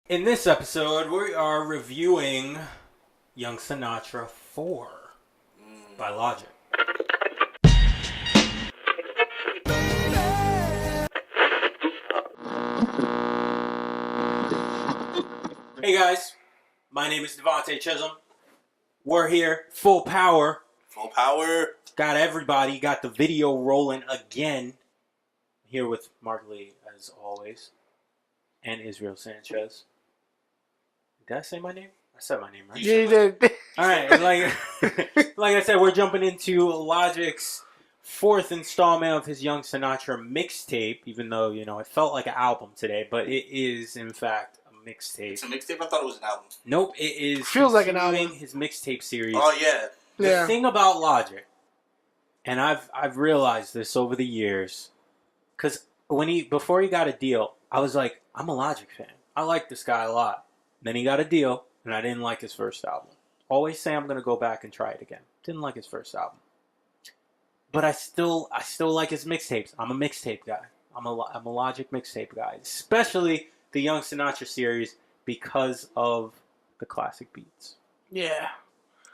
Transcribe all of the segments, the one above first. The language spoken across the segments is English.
In this episode, we are reviewing Young Sinatra IV by Logic. Hey guys, my name is Devontae Chisholm. We're here, full power. Full power. Got everybody, got the video rolling again. Here with Mark Lee, as always, and Israel Sanchez. Did I say my name? I said my name, right? Yeah, you did. All right, like I said, we're jumping into Logic's fourth installment of his Young Sinatra mixtape, even though, it felt like an album today, but it is, in fact, a mixtape. It's a mixtape? I thought it was an album. Nope, it is Feels like an album. his mixtape series. Oh, yeah. The thing about Logic, and I've realized this over the years, because before he got a deal, I was like, I'm a Logic fan. I like this guy a lot. Then he got a deal, and I didn't like his first album. Always say I'm going to go back and try it again. Didn't like his first album. But I still like his mixtapes. I'm a mixtape guy. I'm a Logic mixtape guy. Especially the Young Sinatra series because of the classic beats. Yeah.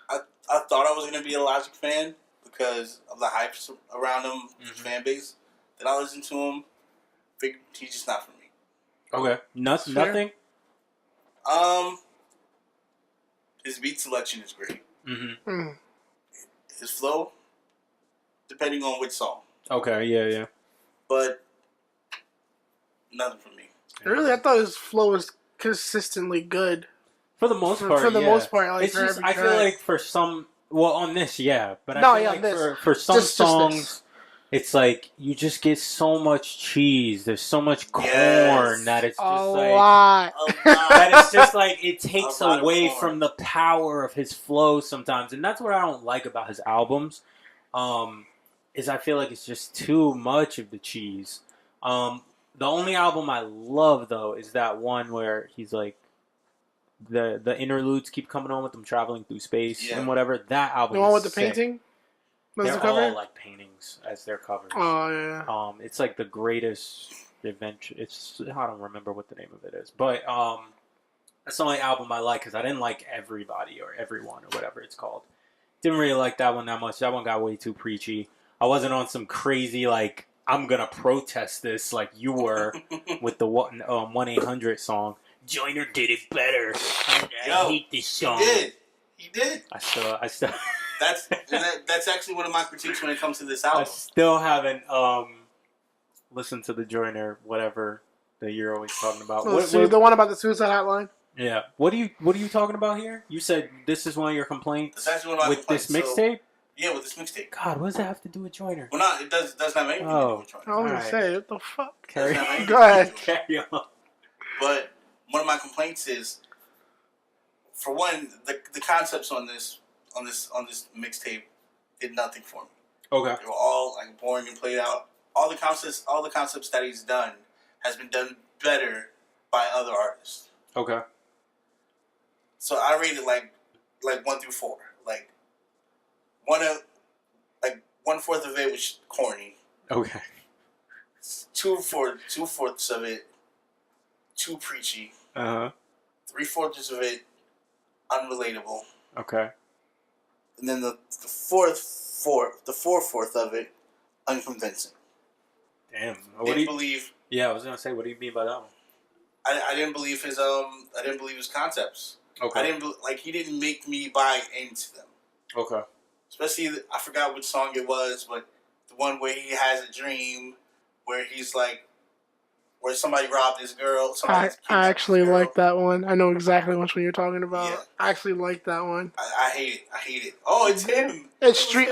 I thought I was going to be a Logic fan because of the hype around him, his fan base. Then I listened to him. Figured he's just not for me. Okay. Nothing? His beat selection is great. Mm-hmm. Mm. His flow, depending on which song. Okay, yeah. But nothing for me. Really, I thought his flow was consistently good. For the most part, For the most part, like it's for just, every I feel track. like for some, on this, yeah. But I No, feel yeah, like this. for some Just songs, this. it's like you just get so much cheese. There's so much corn Yes. that it's just A like lot. that it's just like it takes A lot of away corn. from the power of his flow sometimes, and that's what I don't like about his albums. Is I feel like it's just too much of the cheese. The only album I love though is that one where he's like the interludes keep coming on with them traveling through space and whatever. That album, The one is with the sick. painting? Was They're the cover? all like paintings as their covers. Oh, yeah. It's like the greatest adventure. I don't remember what the name of it is, but that's the only album I like because I didn't like Everybody or Everyone or whatever it's called. Didn't really like that one that much. That one got way too preachy. I wasn't on some crazy like I'm gonna protest this like you were with the 1-800 song. Joyner did it better. I hate this song. He did. I still. That's actually one of my critiques when it comes to this I album. still haven't listened to the Joyner whatever that you're always talking about. The one about the suicide hotline? Yeah. What are you talking about here? You said this is one of your complaints That's actually one of my with complaints, this mixtape? Yeah, with this mixtape. God, what does that have to do with Joyner? Well, no, it does not have anything to do with Joyner. I was going Alright. to say, what the fuck? Carry Doesn't have on. anything Go ahead. to do with Carry on. But one of my complaints is, for one, the concepts on this mixtape did nothing for me. Okay. They were all like boring and played out. All the concepts that he's done has been done better by other artists. Okay. So I rated like 1 through 4. Like 1/4 of it was corny. Okay. 2/4 of it too preachy. 3/4 of it unrelatable. Okay. And then the 4/4 of it unconvincing. Damn. Yeah, I was gonna say, what do you mean by that one? I didn't believe his concepts. Okay. He didn't make me buy into them. Okay. Especially I forgot which song it was, but the one where he has a dream where he's like, where somebody robbed his girl. I actually like that one. I know exactly which one you're talking about. Yeah. I actually like that one. I hate it. Oh, it's him. It's Street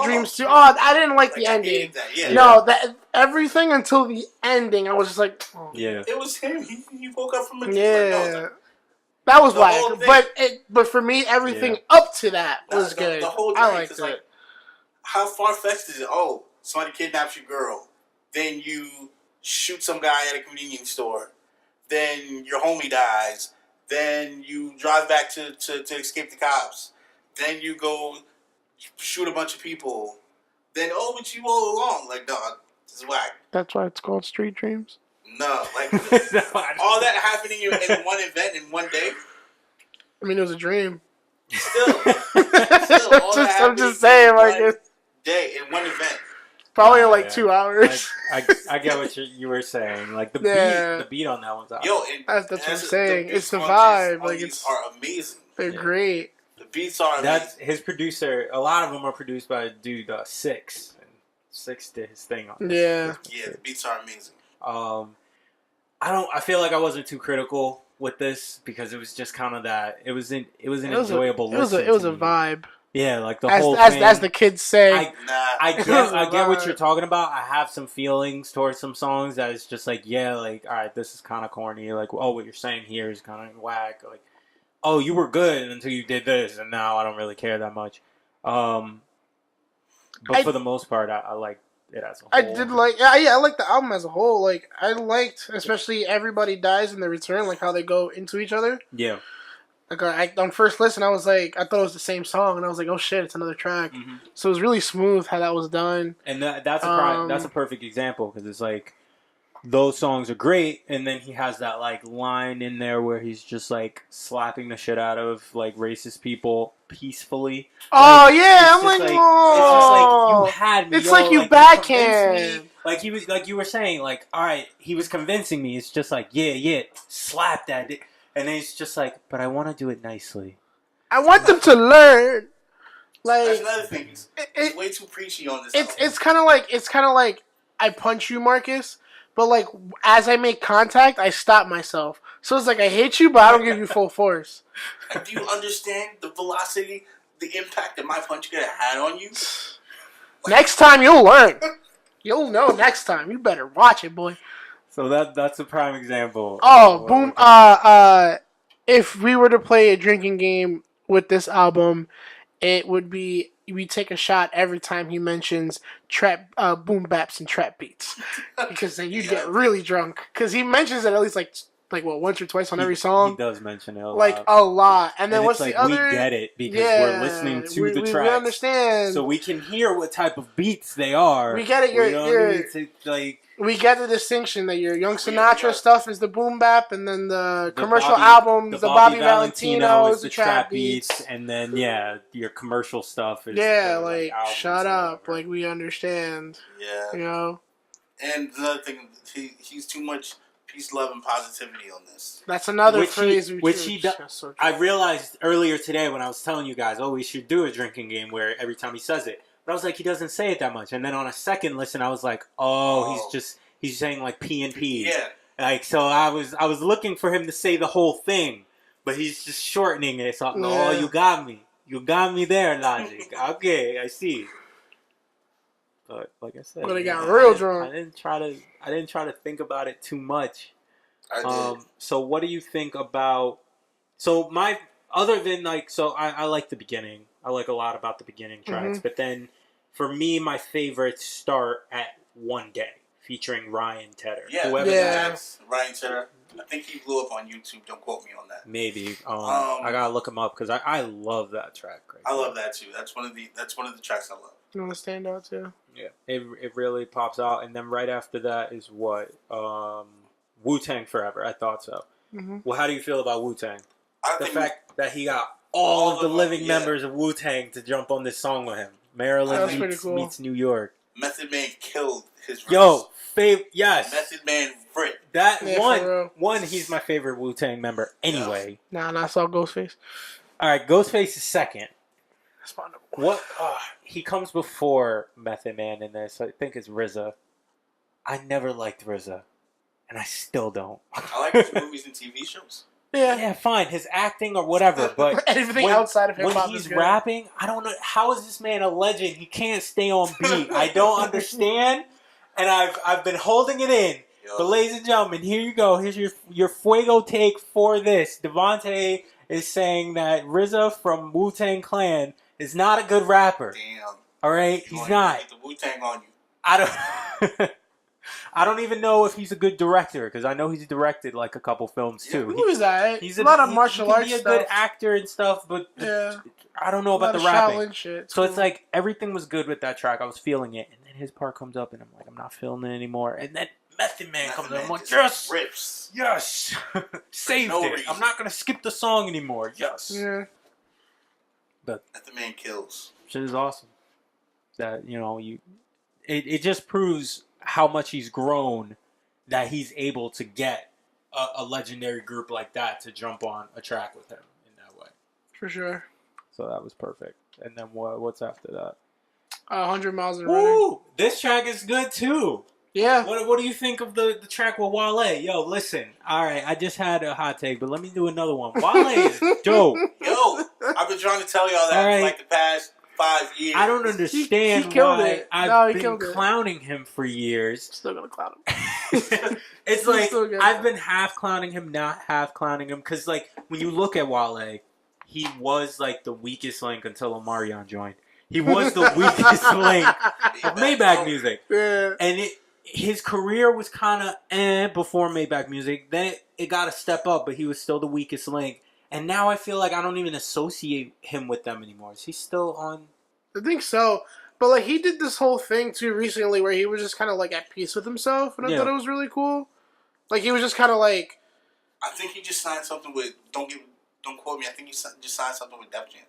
Dreams too. Oh, I didn't like the I ending. hated that. Yeah. No, everything until the ending, I was just like, oh. Yeah. It was him. He woke up from a dream. Yeah. That was The whack. whole thing. But for me, everything up to that was good. The whole I thing, liked 'cause, it. like, how far-fetched is it? Oh, somebody kidnaps your girl. Then you shoot some guy at a convenience store. Then your homie dies. Then you drive back to escape the cops. Then you go shoot a bunch of people. Then, but you all along. Like, no, this is whack. That's why it's called Street Dreams. No, like No, all that happening in one event in one day. I mean, it was a dream. Still, all that I'm just saying, like, one it's day in one event. probably in like 2 hours. I get what you were saying. Like the beat on that one's awesome. Yo, that's what I'm saying. It's the on vibe. on Like these it's are amazing. they're great. The beats are amazing. That's his producer. A lot of them are produced by a dude Six. And Six did his thing on this. Yeah. Yeah, the beats are amazing. I feel like I wasn't too critical with this because it was just kind of that. It was an enjoyable listen. It was a vibe. Yeah, like the As, whole as, thing. as the kids say. I get what you're talking about. I have some feelings towards some songs that it's just like, yeah, like, all right, this is kind of corny. Like, oh, what you're saying here is kind of whack. Like, oh, you were good until you did this, and now I don't really care that much. But for the most part, I like it as a whole. I did like, I like the album as a whole. Like, I liked, especially Everybody Dies in the Return, like how they go into each other. Yeah. Like, on first listen, I was like, I thought it was the same song, and I was like, oh shit, it's another track. Mm-hmm. So it was really smooth how that was done. And that's a perfect example because it's like those songs are great, and then he has that like line in there where he's just like slapping the shit out of like racist people peacefully. Oh like, yeah, I'm like, oh, it's just like you had me. It's yo, like you like, backhand. Like he was, like you were saying, like all right, he was convincing me. It's just like yeah, slap that. And then it's just like, but I want to do it nicely. I want them to learn. Like that's another thing. It's way too preachy on this. It's kind of like I punch you, Marcus, but like as I make contact, I stop myself. So it's like I hit you, but I don't give you full force. Do you understand the velocity, the impact that my punch could have had on you? Next time you'll learn. You'll know next time. You better watch it, boy. So that's a prime example. Oh, boom! If we were to play a drinking game with this album, it would be we take a shot every time he mentions trap, boom baps and trap beats, because then you get really drunk. Because he mentions it at least like once or twice on every song. He does mention it a lot. And then what's like, the other? We get it because we're listening to the tracks. We understand. So we can hear what type of beats they are. We get it. We get the distinction that your Young Sinatra stuff is the boom bap, and then the commercial albums, the Bobby Valentino is the trap beats, and then your commercial stuff is like shut up, like we understand. Yeah, you know. And another thing, he's too much peace, love, and positivity on this. That's another phrase he does. I realized earlier today when I was telling you guys, we should do a drinking game where every time he says it. But I was like, he doesn't say it that much. And then on a second listen, I was like, he's saying like P and P. Yeah. Like, so I was looking for him to say the whole thing, but he's just shortening it. So you got me. You got me there, Logic. Okay, I see. But like I said, but I got real drunk. I didn't try to think about it too much. I did. So what do you think about? So other than like, so I like the beginning. I like a lot about the beginning tracks, but then for me, my favorites start at One Day, featuring Ryan Tedder. Yeah, that's Ryan Tedder. I think he blew up on YouTube. Don't quote me on that. Maybe. I gotta look him up because I love that track. I love that too. That's one of the tracks I love. You want to stand out too? Yeah, it really pops out, and then right after that is what Wu-Tang Forever. I thought so. Mm-hmm. Well, how do you feel about Wu-Tang? The fact that he got all of the living members of Wu-Tang to jump on this song with him. Maryland meets New York. Method Man killed his verse. Yo, yes. Method Man ripped. That one, he's my favorite Wu-Tang member anyway. Nah, I saw Ghostface. All right, Ghostface is second. That's fine. What? He comes before Method Man in this. I think it's RZA. I never liked RZA, and I still don't. I like his movies and TV shows. Yeah, fine. His acting or whatever, but everything outside of him. When he's rapping, I don't know how is this man a legend. He can't stay on beat. I don't understand, and I've been holding it in. But ladies and gentlemen, here you go. Here's your fuego take for this. Devontae is saying that RZA from Wu-Tang Clan is not a good rapper. Damn. All right, he's not. Get the Wu-Tang on you. I don't even know if he's a good director because I know he's directed like a couple films too. Who is that? He's a lot of martial arts stuff. He stuff. can be a good actor and stuff, but I don't know about the rapping. Shit. So it's like everything was good with that track. I was feeling it, and then his part comes up, and I'm like, I'm not feeling it anymore. And then Method Man comes in. I'm like, just yes, rips. yes, saved No it. reason. I'm not gonna skip the song anymore. Yes, Yeah. but Method Man kills. shit is awesome. That it just proves how much he's grown. That he's able to get a legendary group like that to jump on a track with him in that way. For sure. So that was perfect. And then what's after that? 100 miles and running. Woo! This track is good too. Yeah. What do you think of the track with Wale? Yo, listen. All right, I just had a hot take, but let me do another one. Wale is dope. Yo, I've been trying to tell y'all that for like the past 5 years. I don't understand he killed why it. I've been clowning him for years. Still gonna clown him. It's like I've been half clowning him, not half clowning him, because like when you look at Wale, he was like the weakest link until Omarion joined. He was the weakest link of Maybach Music, and his career was kind of before Maybach Music. Then it got a step up, but he was still the weakest link. And now I feel like I don't even associate him with them anymore. Is he still on? I think so. But like he did this whole thing too recently where he was just kind of like at peace with himself, and I thought it was really cool. Like he was just kind of like. I think he just signed something with. Don't quote me. I think he just signed something with Def Jam.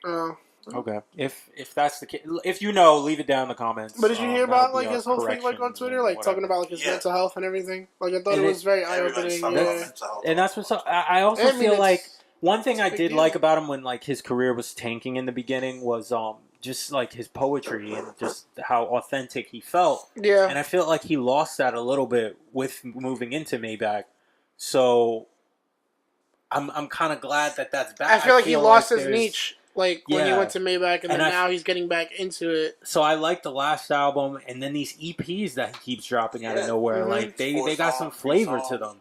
Oh. Okay. If that's the case, if you know, leave it down in the comments. But did you hear about like his whole thing like on Twitter, like talking about like his mental health and everything? Like I thought it was very eye opening. Yeah. And that's what's up. I also feel like one thing I did like about him when like his career was tanking in the beginning was just like his poetry and just how authentic he felt. Yeah. And I feel like he lost that a little bit with moving into Maybach. So I'm kind of glad that that's back. I feel like he lost his niche. Like when he went to Maybach, and then now he's getting back into it. So I like the last album, and then these EPs that he keeps dropping out of nowhere. Mm-hmm. Like they got some flavor to them.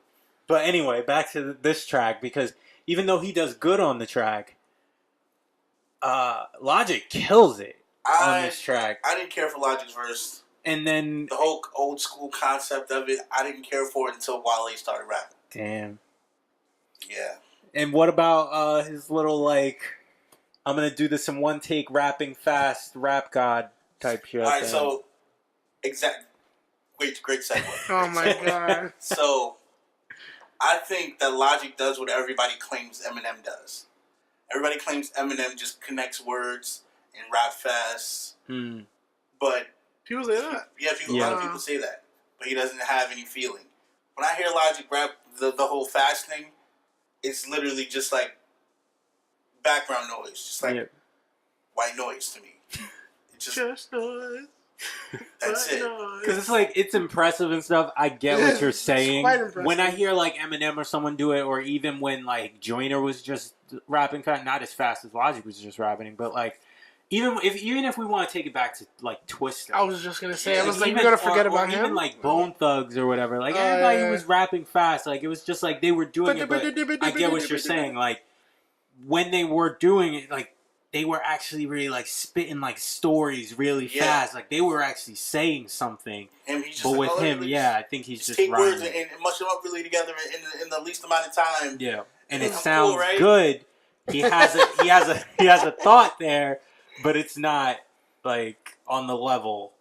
But anyway, back to this track, because even though he does good on the track, Logic kills it on this track. I didn't care for Logic's verse. And then the whole old school concept of it, I didn't care for it until Wale started rapping. Damn. Yeah. And what about his little like, I'm gonna do this in one take, rapping fast, rap god type shit? All right, so great segue. Oh my god. So, I think that Logic does what everybody claims Eminem does. Everybody claims Eminem just connects words and rap fast, but people say that. Yeah, a lot of people say that, but he doesn't have any feeling. When I hear Logic rap the whole fast thing, it's literally just like background noise, just like white noise to me. It's just noise. That's it. Because it's like, it's impressive and stuff. I get what you're saying. When I hear like Eminem or someone do it, or even when like Joyner was just rapping fast, not as fast as Logic was just rapping, but like even if we want to take it back to like Twister, I was just gonna say, I was like, we're gonna forget about him. Even like Bone Thugs or whatever, like everybody was rapping fast. Like it was just like they were doing it. But I get what you're saying. Like when they were doing it, like they were actually really like spitting like stories really fast. Like they were actually saying something. But with him, I think he's just take rhyming. words and mush them up really together in the least amount of time. Yeah, and it sounds good. He has a thought there, but it's not like on the level.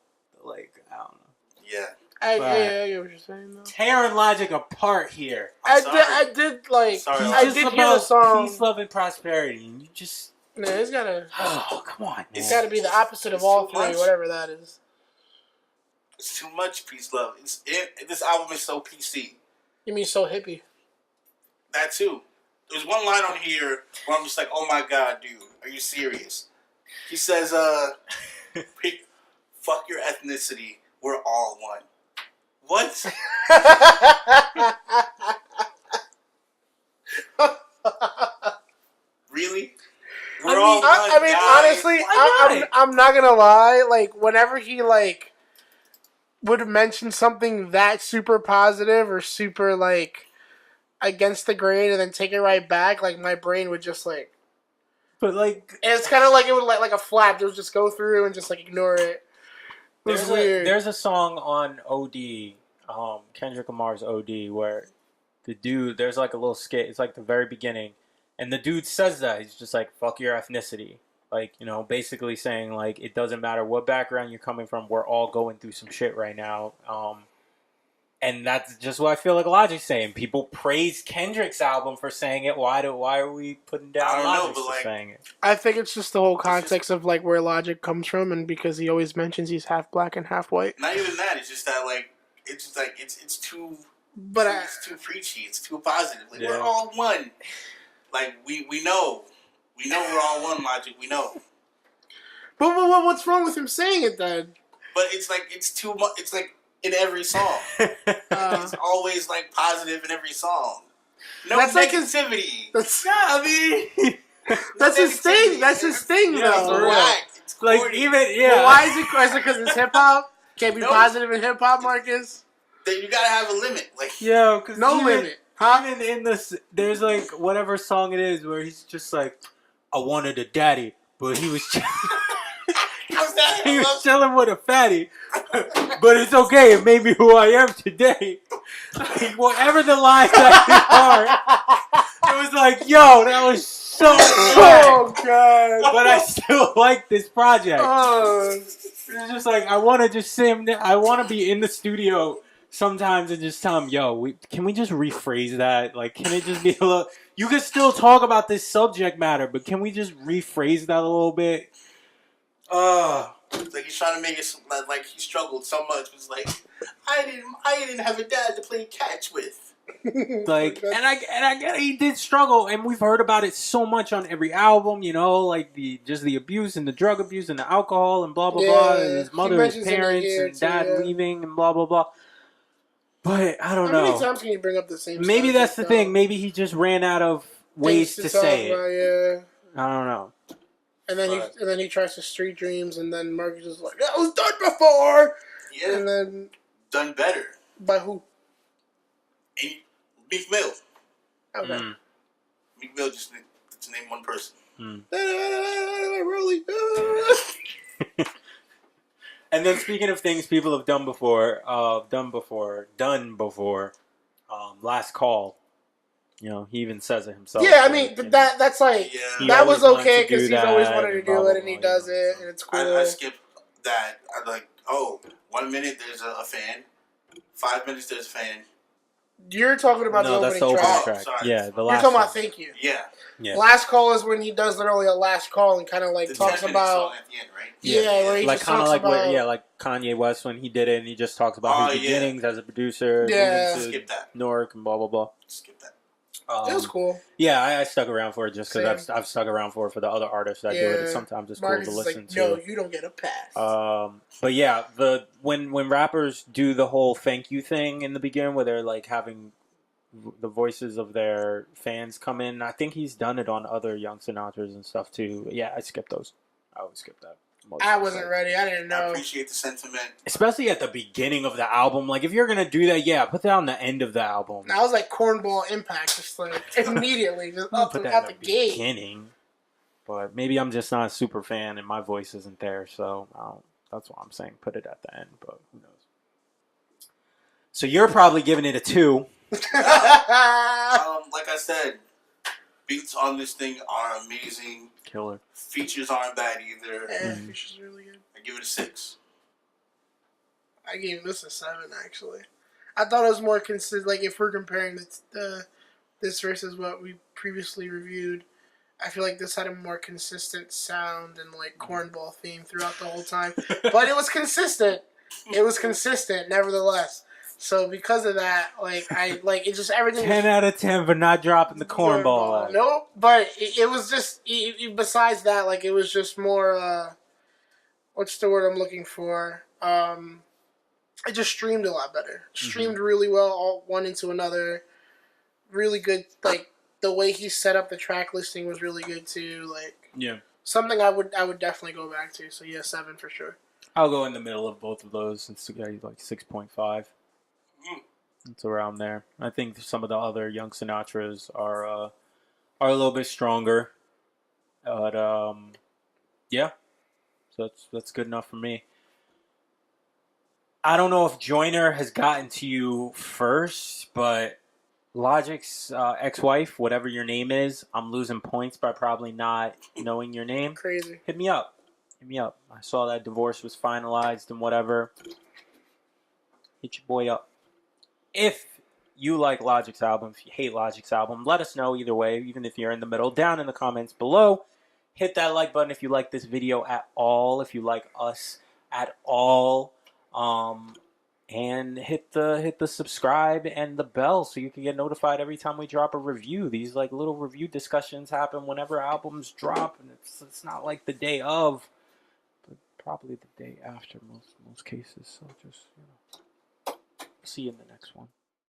Like I don't know. Yeah. I get what you're saying though. Tearing Logic apart here. I did like. I did hear the song. Peace, love, and prosperity, and you just. No, it's gotta. Oh, come on, man. It's gotta be the opposite of all three, whatever that is. It's too much peace, love. This album is so PC. You mean so hippie? That too. There's one line on here where I'm just like, oh my god, dude, are you serious? He says, fuck your ethnicity, we're all one. What? Really? I mean, honestly, I'm not gonna lie. Like, whenever he like would mention something that super positive or super like against the grain, and then take it right back, like my brain would just like. But like, it's kind of like it would like a flap. It would just go through and just like ignore it. It's weird. There's a song on OD, Kendrick Lamar's OD, where the dude, there's like a little skit. It's like the very beginning. And the dude says that. He's just like, fuck your ethnicity. Like, you know, basically saying, like, it doesn't matter what background you're coming from. We're all going through some shit right now. And that's just what I feel like Logic's saying. People praise Kendrick's album for saying it. Why are we putting down I don't know, Logic but, for like, saying it? I think it's just the whole context of like where Logic comes from, and because he always mentions he's half black and half white. Not even that. It's just that like it's too. But It's too preachy. It's too positive. Like, Yeah. we're all one. Like we know we're all one. Logic. We know. but what's wrong with him saying it then? But it's like it's too much. It's like in every song. It's always like positive in every song. No That's like his- negativity. That's I mean, that's his thing. That's his thing, Yeah, though. for real. Whack. It's like corny. even Well, why is it because it's hip hop? Can't be No. positive in hip hop, Marcus. Then you gotta have a limit. Like yeah, because No limit, huh? Even in this, there's like whatever song it is where he's just like, I wanted a daddy, but he was how's that? he was chilling with a fatty. But it's okay. It made me who I am today. Like, whatever the lines that are, it was like, yo, that was so Oh god! but I still like this project. Oh. It's just like I want to just say I want to be in the studio sometimes and just tell him, yo, can we just rephrase that? Like, can it just be a little? You can still talk about this subject matter, but can we just rephrase that a little bit? Like he's trying to make it like he struggled so much. It was like I didn't have a dad to play catch with. Like, and I get it, he did struggle, and we've heard about it so much on every album, you know, like the abuse and the drug abuse and the alcohol and blah blah blah, and his mother, his parents, and dad leaving and blah blah blah. But I don't know. How many times can you bring up the same? Maybe subject, that's the though? thing. Maybe he just ran out of ways to say it. About, yeah. I don't know. And then he tries to street dreams, and then Marcus is like, "That was done before." Yeah, And then done better. by who? And Meek Mill. Okay. Meek Mill just to name one person. Really? And then speaking of things people have done before, Last Call. You know, he even says it himself. Yeah, I mean that's like Yeah. that was always wanted okay to do because he's that always wanted to and blah, do blah, it, and he blah, does you know, it, so. and it's cool. I skipped that. I'm like, 1 minute there's a fan. 5 minutes there's a fan. You're talking about No, the that's the opening opening track. Oh, track. sorry. Yeah, the You're last talking about one. Thank You. Yeah. Yeah. Last Call is when he does literally a last call and kind of like The talks 10-minute about song at the end, right? yeah, where he like just kind of talks like about like Kanye West when he did it, and he just talks about his Oh, yeah. beginnings as a producer, Yeah. moving to Skip that. Newark and blah blah blah. Skip that. it was cool. Yeah, I stuck around for it just because Same. I've stuck around for it for the other artists that do it. Yeah. Sometimes it's Marcus cool to is listen like, to. no, you don't get a pass. But yeah, when rappers do the whole thank you thing in the beginning, where they're like having the voices of their fans come in, I think he's done it on other Young Sinatras and stuff too. Yeah, I skipped those. I would skip that. I wasn't ready. I didn't I know. appreciate the sentiment. Especially at the beginning of the album. Like, if you're gonna do that, yeah, put that on the end of the album. I was like cornball impact, just like immediately, just up Put that out in the the gate. beginning. But maybe I'm just not a super fan and my voice isn't there, so that's why I'm saying put it at the end, but who knows. So you're probably giving it a 2. Like I said, beats on this thing are amazing. Killer. Features aren't bad either. Yeah, Fish is really good. I give it a 6. I gave this a 7 actually. I thought it was more consistent. Like if we're comparing this versus what we previously reviewed, I feel like this had a more consistent sound and like cornball theme throughout the whole time. But it was consistent. It was consistent, nevertheless. So because of that, like it just everything. 10 out of 10 for not dropping the cornball. No, but it was just besides that, like it was just more. What's the word I'm looking for? It just streamed a lot better. Streamed really well, all one into another. Really good. Like the way he set up the track listing was really good too. Like something I would definitely go back to. So yeah, 7 for sure. I'll go in the middle of both of those. It's like 6.5. It's around there. I think some of the other Young Sinatras are a little bit stronger. But yeah. So that's good enough for me. I don't know if Joyner has gotten to you first, but Logic's ex-wife, whatever your name is, I'm losing points by probably not knowing your name. Crazy. Hit me up. I saw that divorce was finalized and whatever. Hit your boy up. if you like Logic's album, if you hate Logic's album, let us know either way, even if you're in the middle, down in the comments below. Hit that like button if you like this video at all, if you like us at all. And hit the subscribe and the bell so you can get notified every time we drop a review. These like little review discussions happen whenever albums drop, and it's not like the day of, but probably the day after most cases. So just see you in the next one.